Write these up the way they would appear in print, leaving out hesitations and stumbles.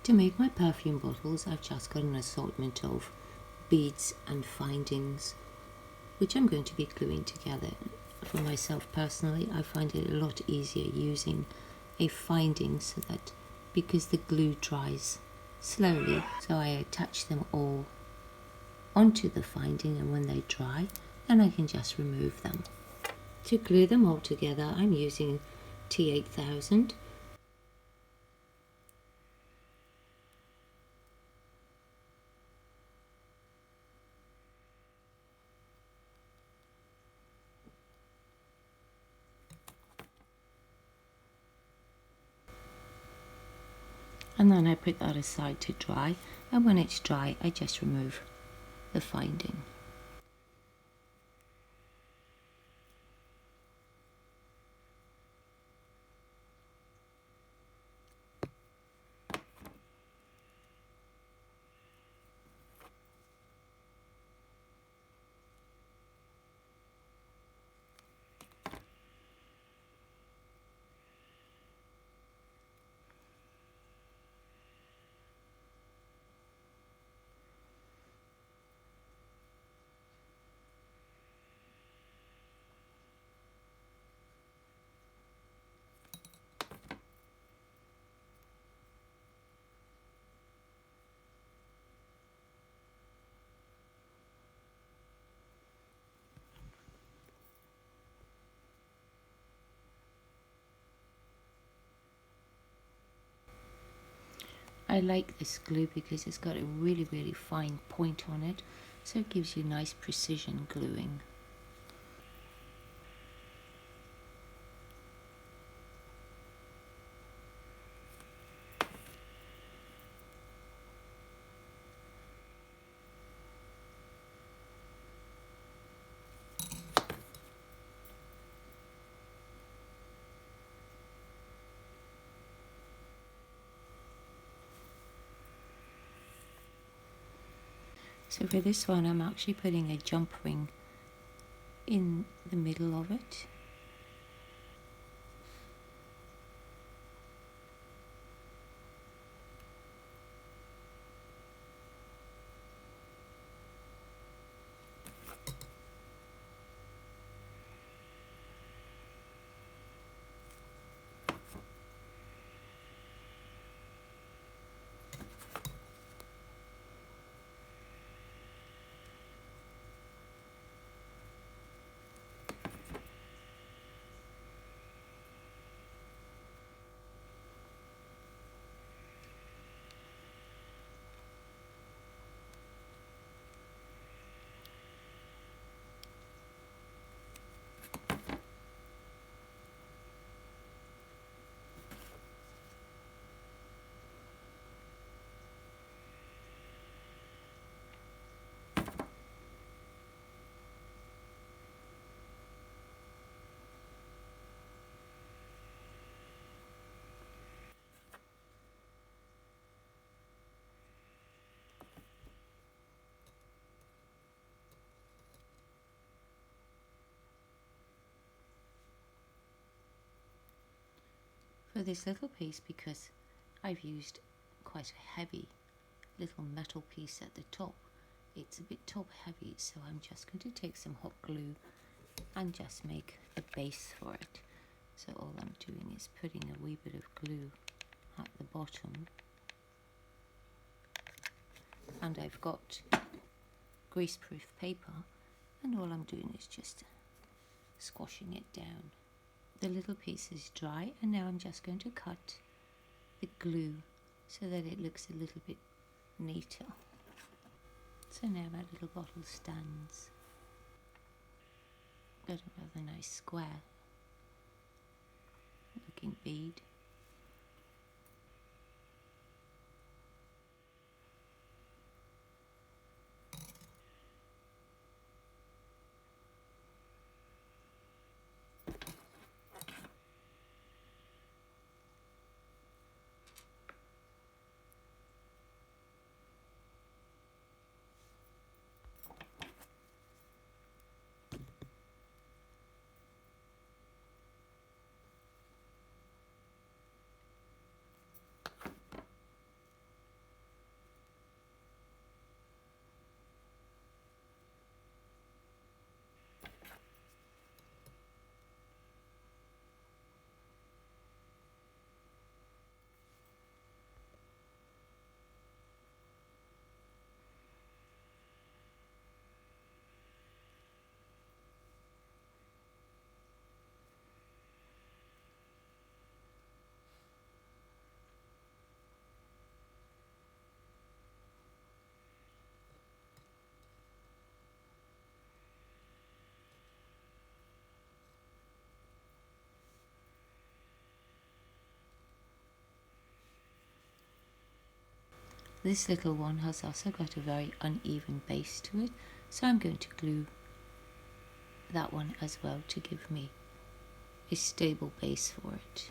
To make my perfume bottles, I've just got an assortment of beads and findings, which I'm going to be gluing together. For myself personally, I find it a lot easier using a finding, so that because the glue dries slowly, so I attach them all onto the finding, and when they dry, then I can just remove them. To glue them all together, I'm using T8000. And then I put that aside to dry, and when it's dry I just remove the finding. I like this glue because it's got a really fine point on it, so it gives you nice precision gluing. So for this one, I'm actually putting a jump ring in the middle of it. For this little piece, because I've used quite a heavy little metal piece at the top, it's a bit top heavy, so I'm just going to take some hot glue and just make a base for it. So all I'm doing is putting a wee bit of glue at the bottom, and I've got greaseproof paper, and all I'm doing is just squashing it down. The little piece is dry, and now I'm just going to cut the glue so that it looks a little bit neater. So now my little bottle stands. Got a rather nice square looking bead. This little one has also got a very uneven base to it, so I'm going to glue that one as well to give me a stable base for it.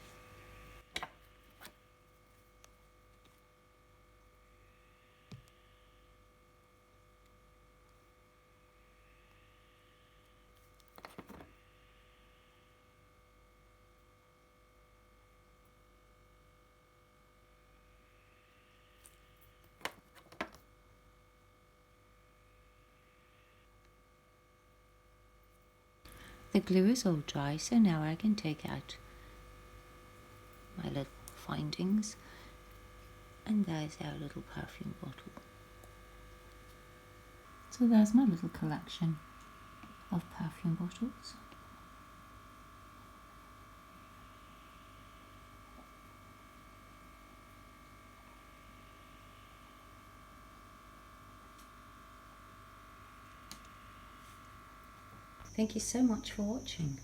The glue is all dry, so now I can take out my little findings, and there's our little perfume bottle. So there's my little collection of perfume bottles. Thank you so much for watching.